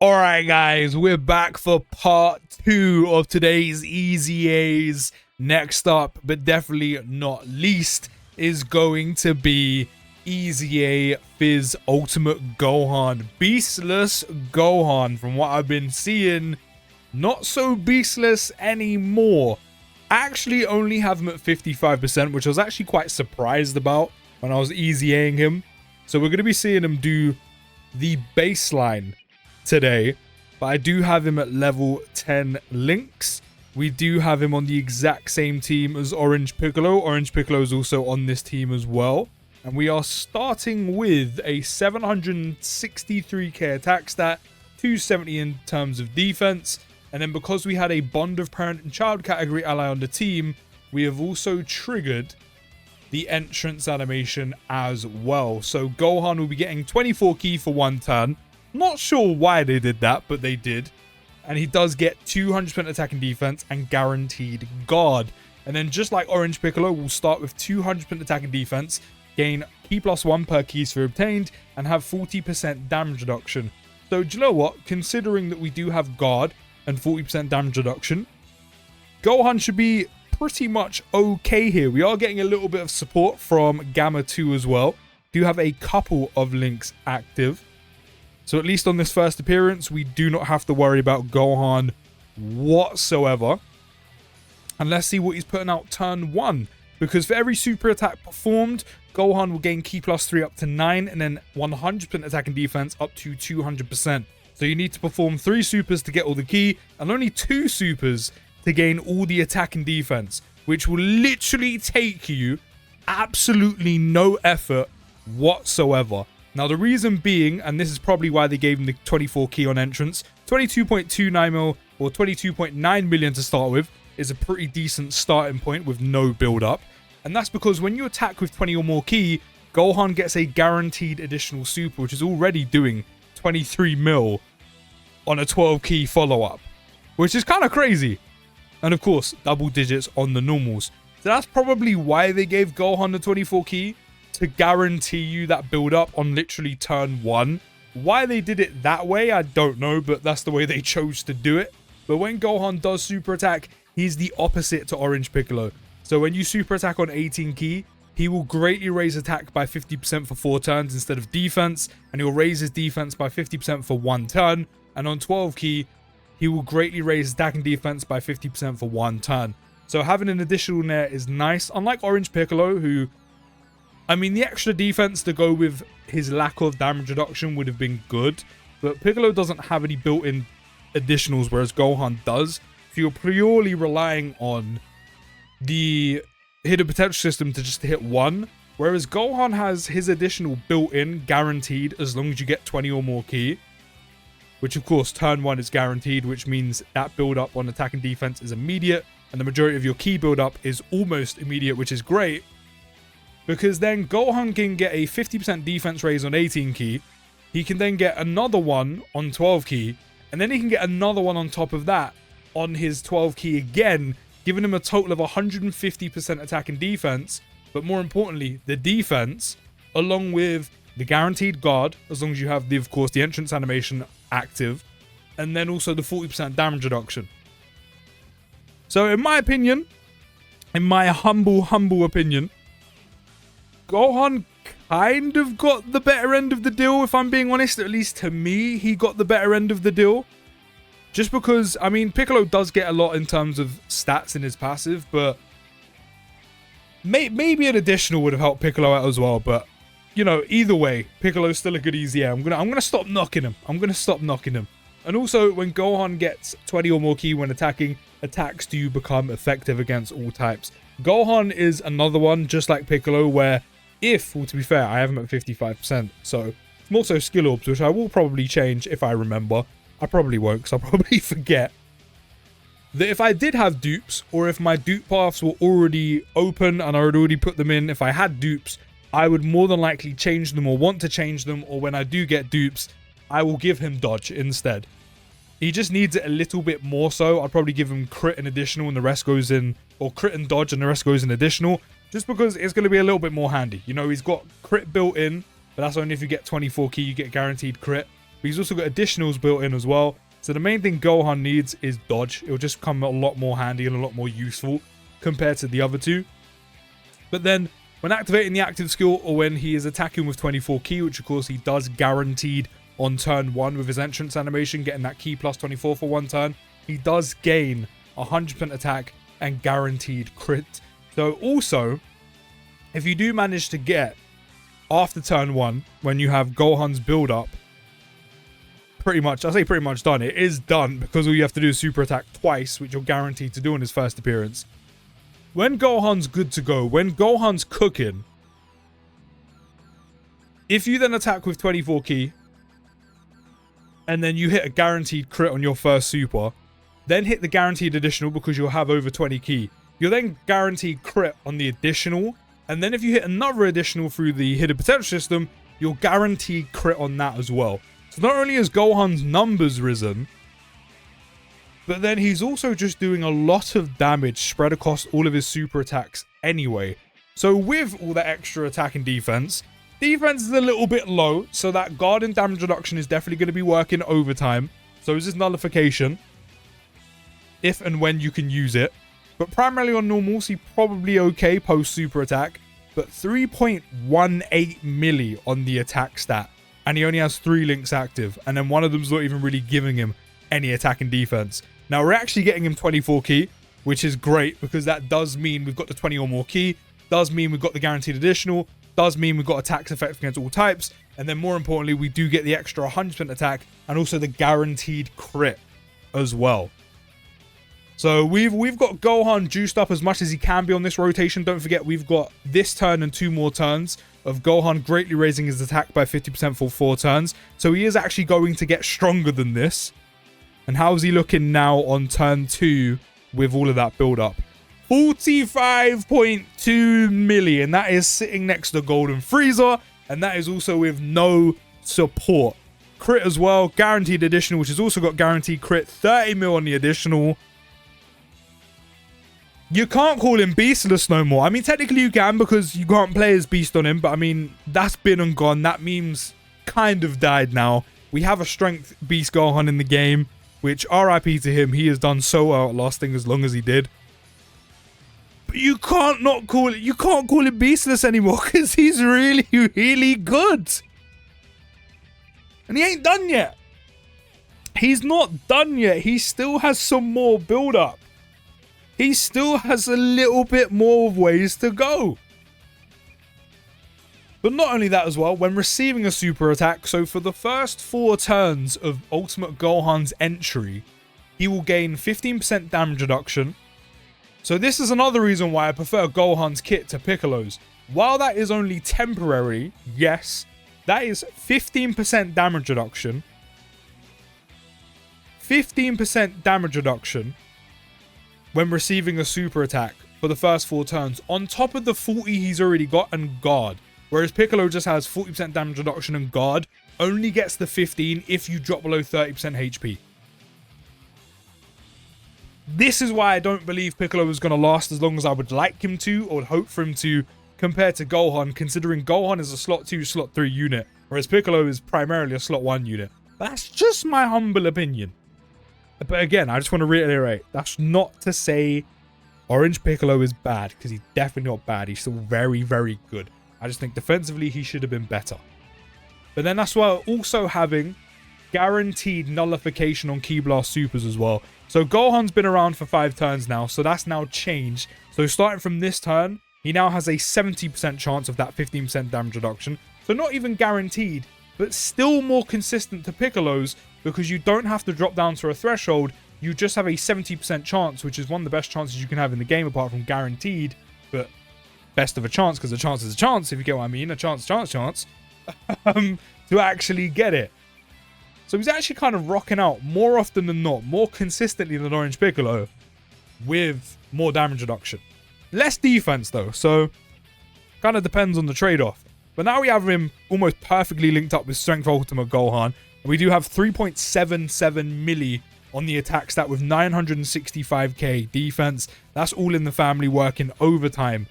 Alright guys, we're back for part 2 of today's EZAs. Next up, but definitely not least, is going to be EZA PHY Ultimate Gohan. Beastless Gohan, from what I've been seeing, not so beastless anymore. I actually only have him at 55%, which I was actually quite surprised about when I was EZAing him. So we're going to be seeing him do the baseline today, but I do have him at level 10 links. We do have him on the exact same team as Orange Piccolo. Orange Piccolo is also on this team as well, and we are starting with a 763k attack stat, 270 in terms of defense, and then because we had a bond of parent and child category ally on the team, we have also triggered the entrance animation as well. So Gohan will be getting 24 ki for one turn. Not sure why they did that, but they did. And he does get 200% attack and defense and guaranteed guard. And then just like Orange Piccolo, we'll start with 200% attack and defense, gain ki +1 per ki sphere obtained, and have 40% damage reduction. So do you know what? Considering that we do have guard and 40% damage reduction, Gohan should be pretty much okay here. We are getting a little bit of support from Gamma 2 as well. Do have a couple of links active. So at least on this first appearance, we do not have to worry about Gohan whatsoever. And let's see what he's putting out turn 1. Because for every super attack performed, Gohan will gain ki +3 up to 9, and then 100% attack and defense up to 200%. So you need to perform 3 supers to get all the ki, and only 2 supers to gain all the attack and defense, which will literally take you absolutely no effort whatsoever. Now, the reason being, and this is probably why they gave him the 24 ki on entrance, 22.29 mil or 22.9 million to start with is a pretty decent starting point with no build-up. And that's because when you attack with 20 or more ki, Gohan gets a guaranteed additional super, which is already doing 23 mil on a 12 ki follow-up, which is kind of crazy. And of course, double digits on the normals. So that's probably why they gave Gohan the 24 ki, to guarantee you that build up on literally turn 1. Why they did it that way, I don't know, but that's the way they chose to do it. But when Gohan does super attack, he's the opposite to Orange Piccolo. So when you super attack on 18 ki, he will greatly raise attack by 50% for 4 turns instead of defense, and he'll raise his defense by 50% for 1 turn. And on 12 ki, he will greatly raise attack and defense by 50% for 1 turn. So having an additional there is nice. Unlike Orange Piccolo, who, I mean, the extra defense to go with his lack of damage reduction would have been good, but Piccolo doesn't have any built-in additionals, whereas Gohan does. So you're purely relying on the hidden potential system to just hit 1, whereas Gohan has his additional built-in, guaranteed, as long as you get 20 or more ki, which of course turn 1 is guaranteed, which means that build-up on attack and defense is immediate, and the majority of your ki build-up is almost immediate, which is great. Because then Gohan can get a 50% defense raise on 18 ki. He can then get another one on 12 ki. And then he can get another one on top of that on his 12 ki again, giving him a total of 150% attack and defense. But more importantly, the defense, along with the guaranteed guard, as long as you have, of course, the entrance animation active. And then also the 40% damage reduction. So in my opinion, in my humble opinion, Gohan kind of got the better end of the deal, if I'm being honest. At least to me, he got the better end of the deal. Just because, I mean, Piccolo does get a lot in terms of stats in his passive, but maybe an additional would have helped Piccolo out as well. But, you know, either way, Piccolo's still a good EZA. I'm gonna stop knocking him. I'm gonna stop knocking him. And also, when Gohan gets 20 or more ki when attacking, attacks do become effective against all types. Gohan is another one, just like Piccolo, where well, to be fair, I have him at 55%, so more so skill orbs, which I will probably change if I remember. I probably won't, because I'll probably forget. That if I did have dupes, or if my dupe paths were already open and I had already put them in, if I had dupes, I would more than likely change them or want to change them, or when I do get dupes, I will give him dodge instead. He just needs it a little bit more so. I'd probably give him crit and additional and the rest goes in, or crit and dodge and the rest goes in additional. Just because it's going to be a little bit more handy. You know, he's got crit built in, but that's only if you get 24 ki, you get guaranteed crit. but he's also got additionals built in as well. So the main thing Gohan needs is dodge. It'll just come a lot more handy and a lot more useful compared to the other two. But then when activating the active skill or when he is attacking with 24 ki, which of course he does guaranteed on turn 1 with his entrance animation, getting that ki plus 24 for 1 turn, he does gain 100% attack and guaranteed crit. So also, if you do manage to get after turn 1, when you have Gohan's build up, pretty much, I say pretty much done, it is done because all you have to do is super attack twice, which you're guaranteed to do on his first appearance. When Gohan's good to go, when Gohan's cooking, if you then attack with 24 ki, and then you hit a guaranteed crit on your first super, then hit the guaranteed additional because you'll have over 20 ki, you're then guaranteed crit on the additional, and then if you hit another additional through the hidden potential system, you're guaranteed crit on that as well. So not only has Gohan's numbers risen, but then he's also just doing a lot of damage spread across all of his super attacks anyway. So with all that extra attack and defense is a little bit low, so that guard and damage reduction is definitely going to be working overtime. So is this nullification, if and when you can use it. But primarily on normals, he probably okay post super attack, but 3.18 milli on the attack stat. And he only has 3 links active, and then one of them's not even really giving him any attack and defense. Now we're actually getting him 24 ki, which is great because that does mean we've got the 20 or more ki, does mean we've got the guaranteed additional, does mean we've got attacks effective against all types, and then more importantly, we do get the extra 100% attack and also the guaranteed crit as well. So we've got Gohan juiced up as much as he can be on this rotation. Don't forget, we've got this turn and 2 more turns of Gohan greatly raising his attack by 50% for 4 turns. So he is actually going to get stronger than this. And how's he looking now on turn 2 with all of that build up? 45.2 million. That is sitting next to Golden Frieza. And that is also with no support. Crit as well. Guaranteed additional, which has also got guaranteed crit. 30 mil on the additional. You can't call him beastless no more. I mean, technically you can because you can't play as beast on him. But I mean, that's been and gone. That meme's kind of died now. We have a strength beast Gohan in the game, which RIP to him. He has done so well at lasting as long as he did. But you can't not call it. You can't call him beastless anymore because he's really, really good. And he ain't done yet. He's not done yet. He still has some more build up. He still has a little bit more ways to go. But not only that as well, when receiving a super attack, so for the first 4 turns of Ultimate Gohan's entry, he will gain 15% damage reduction. So this is another reason why I prefer Gohan's kit to Piccolo's. While that is only temporary, yes, that is 15% damage reduction. 15% damage reduction when receiving a super attack for the first 4 turns, on top of the 40 he's already got and guard. Whereas Piccolo just has 40% damage reduction and guard, only gets the 15 if you drop below 30% HP. This is why I don't believe Piccolo is going to last as long as I would like him to, or hope for him to, compared to Gohan, considering Gohan is a slot 2, slot 3 unit, whereas Piccolo is primarily a slot 1 unit. That's just my humble opinion. But again, I just want to reiterate, that's not to say Orange Piccolo is bad, because he's definitely not bad. He's still very, very good. I just think defensively he should have been better. But then that's why also having guaranteed nullification on Ki Blast Supers as well. So Gohan's been around for 5 turns now, so that's now changed. So starting from this turn, he now has a 70% chance of that 15% damage reduction. So not even guaranteed, but still more consistent to Piccolo's, because you don't have to drop down to a threshold. You just have a 70% chance, which is one of the best chances you can have in the game, apart from guaranteed, but best of a chance, because a chance is a chance, if you get what I mean. A chance, to actually get it. So he's actually kind of rocking out more often than not, more consistently than Orange Piccolo, with more damage reduction. Less defense though, so kind of depends on the trade-off. But now we have him almost perfectly linked up with Strength Ultimate Gohan. We do have 3.77 milli on the attack stat with 965k defense. That's all in the family working overtime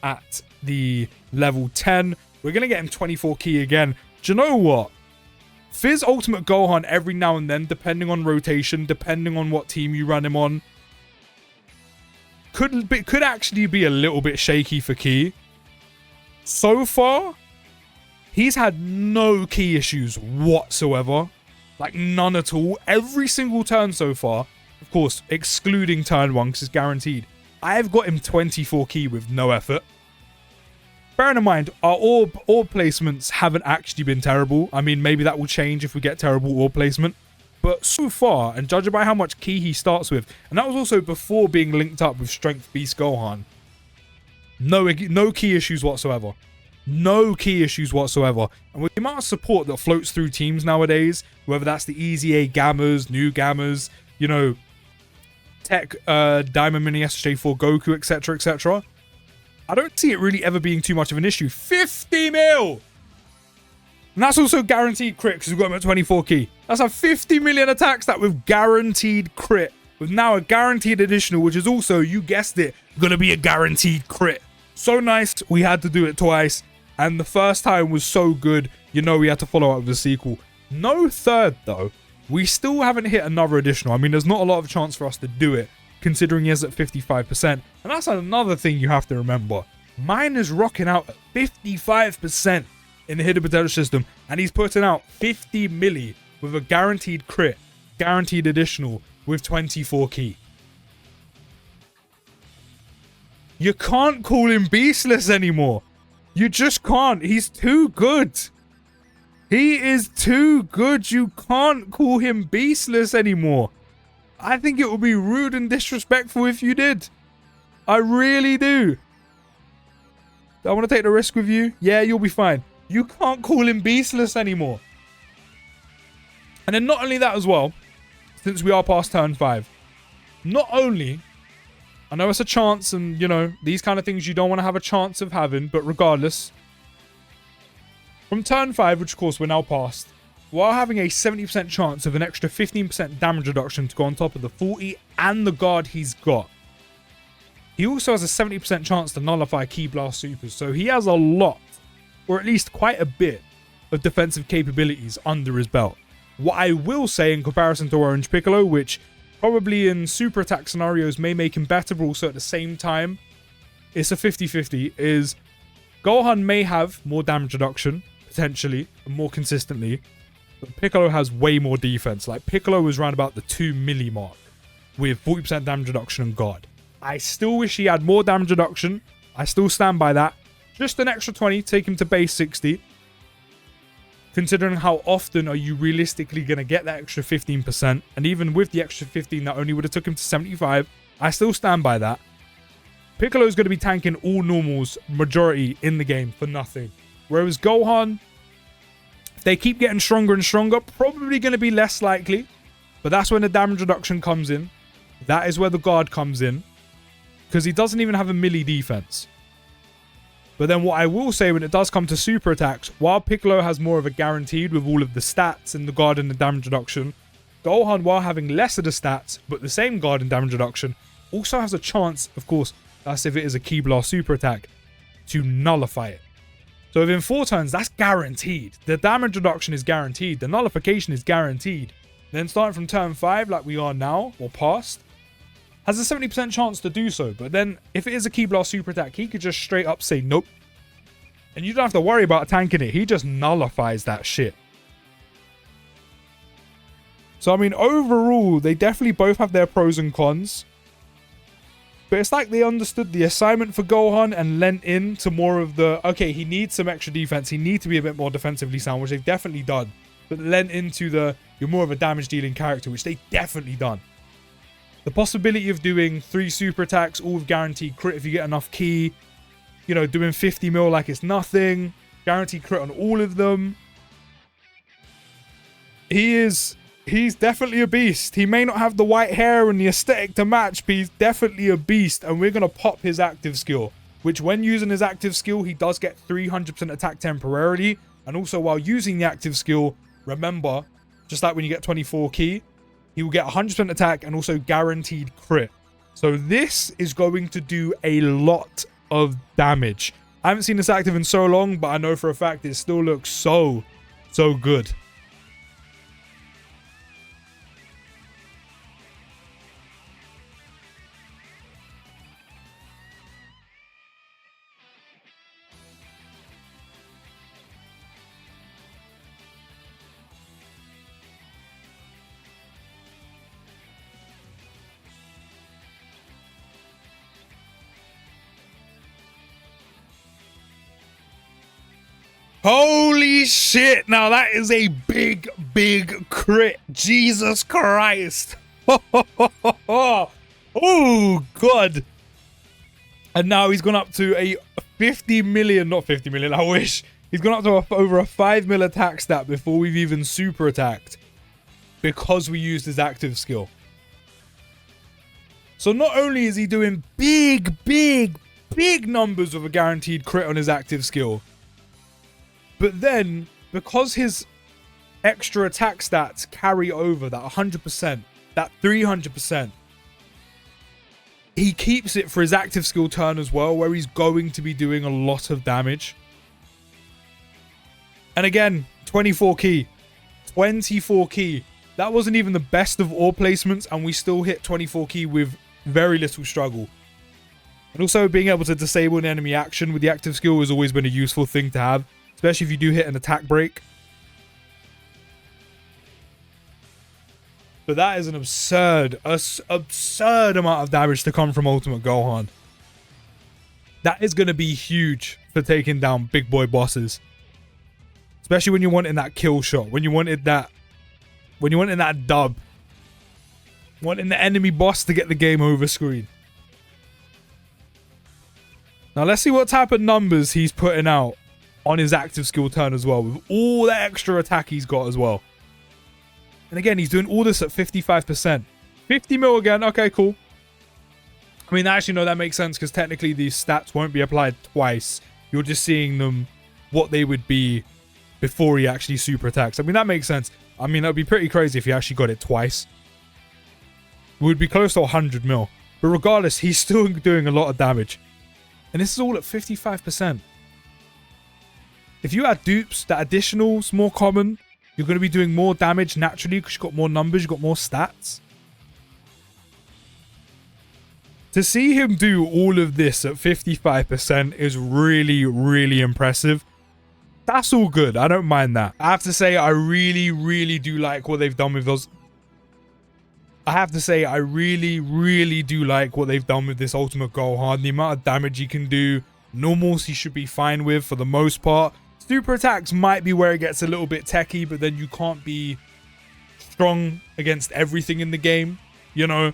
at the level 10. We're going to get him 24 ki again. Do you know what? Fizz Ultimate Gohan every now and then, depending on rotation, depending on what team you run him on, could actually be a little bit shaky for Ki. So far, he's had no Ki issues whatsoever. Like, none at all. Every single turn so far, of course, excluding turn 1, because it's guaranteed, I've got him 24 Ki with no effort. Bearing in mind, our orb placements haven't actually been terrible. I mean, maybe that will change if we get terrible orb placement. But so far, and judging by how much Ki he starts with, and that was also before being linked up with Strength Beast Gohan, no Ki issues whatsoever. No Ki issues whatsoever. And with the amount of support that floats through teams nowadays, whether that's the EZA Gammas, new Gammas, you know, Tech, Diamond Mini SJ4 Goku, etc., etc., I don't see it really ever being too much of an issue. 50 mil! And that's also guaranteed crit because we've got him at 24 Ki. That's a 50 million attack stat with guaranteed crit. With now a guaranteed additional, which is also, you guessed it, going to be a guaranteed crit. So nice, we had to do it twice. And the first time was so good, you know we had to follow up with a sequel. No third, though. We still haven't hit another additional. I mean, there's not a lot of chance for us to do it, considering he is at 55%. And that's another thing you have to remember. Mine is rocking out at 55% in the hidden potential system, and he's putting out 50 milli with a guaranteed crit, guaranteed additional with 24 Ki. You can't call him beastless anymore. You just can't. He's too good. He is too good. You can't call him beastless anymore. I think it would be rude and disrespectful if you did. I really do. I want to take the risk with you. Yeah, you'll be fine. You can't call him beastless anymore. And then not only that as well, since we are past turn 5, not only, I know it's a chance and, you know, these kind of things you don't want to have a chance of having, but regardless, from turn 5, which of course we're now past, while having a 70% chance of an extra 15% damage reduction to go on top of the 40 and the guard he's got, he also has a 70% chance to nullify Ki Blast Supers, so he has a lot, or at least quite a bit, of defensive capabilities under his belt. What I will say in comparison to Orange Piccolo, which probably in super attack scenarios may make him better, but also at the same time, it's a 50-50, is Gohan may have more damage reduction, potentially, and more consistently, but Piccolo has way more defense. Like, Piccolo was around about the 2 milli mark with 40% damage reduction and guard. I still wish he had more damage reduction. I still stand by that. Just an extra 20, take him to base 60. Considering how often are you realistically going to get that extra 15%, and even with the extra 15, that only would have took him to 75. I still stand by that. Piccolo's going to be tanking all normals majority in the game for nothing. Whereas Gohan, if they keep getting stronger and stronger, probably going to be less likely. But that's when the damage reduction comes in. That is where the guard comes in. Because he doesn't even have a melee defense. But then what I will say when it does come to super attacks, while Piccolo has more of a guaranteed with all of the stats and the guard and the damage reduction, Gohan, while having less of the stats, but the same guard and damage reduction, also has a chance, of course, that's if it is a Ki Blast super attack, to nullify it. So within 4 turns, that's guaranteed. The damage reduction is guaranteed. The nullification is guaranteed. Then starting from turn 5, like we are now, or past, has a 70% chance to do so. But then, if it is a Ki Blast super attack, he could just straight up say nope. And you don't have to worry about tanking it. He just nullifies that shit. So, I mean, overall, they definitely both have their pros and cons. But it's like they understood the assignment for Gohan and lent in to more of the, okay, he needs some extra defense. He needs to be a bit more defensively sound, which they've definitely done. But lent into the, you're more of a damage dealing character, which they've definitely done. The possibility of doing 3 super attacks, all with guaranteed crit if you get enough Ki. You know, doing 50 mil like it's nothing. Guaranteed crit on all of them. He's definitely a beast. He may not have the white hair and the aesthetic to match, but he's definitely a beast. And we're going to pop his active skill. Which when using his active skill, he does get 300% attack temporarily. And also while using the active skill, remember, just like when you get 24 Ki, he will get 100% attack and also guaranteed crit. So this is going to do a lot of damage. I haven't seen this active in so long, but I know for a fact it still looks so good. Holy shit. Now that is a big, big crit. Jesus Christ. Oh, God. And now he's gone up to a 50 million, not 50 million, I wish. He's gone up to over a 5 mil attack stat before we've even super attacked. Because we used his active skill. So not only is he doing big, big, big numbers of a guaranteed crit on his active skill, but then because his extra attack stats carry over that 100%, that 300%, he keeps it for his active skill turn as well, where he's going to be doing a lot of damage. And again, 24 key. 24 key. That wasn't even the best of all placements, and we still hit 24 key with very little struggle. And also being able to disable an enemy action with the active skill has always been a useful thing to have, especially if you do hit an attack break. But that is an absurd amount of damage to come from Ultimate Gohan. That is going to be huge for taking down big boy bosses. Especially when you're wanting that kill shot, when you wanted that dub. Wanting the enemy boss to get the game over screen. Now let's see what type of numbers he's putting out on his active skill turn as well, with all the extra attack he's got as well. And again, he's doing all this at 55%. 50 mil again, okay, cool. I mean, actually, no, that makes sense, because technically these stats won't be applied twice. You're just seeing them, what they would be before he actually super attacks. I mean, that makes sense. I mean, that would be pretty crazy if he actually got it twice. It would be close to 100 mil. But regardless, he's still doing a lot of damage. And this is all at 55%. If you add dupes, that additional's more common. You're going to be doing more damage naturally because you've got more numbers, you've got more stats. To see him do all of this at 55% is really, really impressive. That's all good. I don't mind that. I have to say, I really, really do like what they've done with those. I have to say, I really, really do like what they've done with this Ultimate Gohan. The amount of damage he can do. Normals he should be fine with for the most part. Super attacks might be where it gets a little bit techie, but then you can't be strong against everything in the game. You know,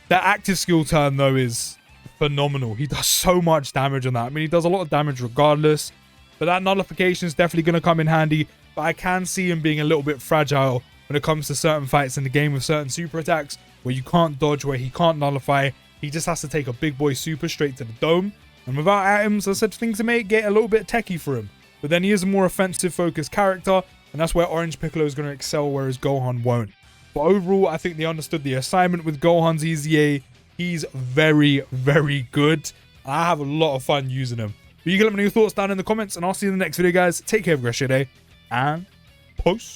that active skill turn, though, is phenomenal. He does so much damage on that. I mean, he does a lot of damage regardless. But that nullification is definitely going to come in handy. But I can see him being a little bit fragile when it comes to certain fights in the game with certain super attacks where you can't dodge, where he can't nullify. He just has to take a big boy super straight to the dome. And without items, I said things may get a little bit techie for him. But then he is a more offensive focused character. And that's where Orange Piccolo is going to excel, whereas Gohan won't. But overall, I think they understood the assignment with Gohan's EZA. He's very, very good. I have a lot of fun using him. But you can let me know your thoughts down in the comments. And I'll see you in the next video, guys. Take care, have a great day. And peace.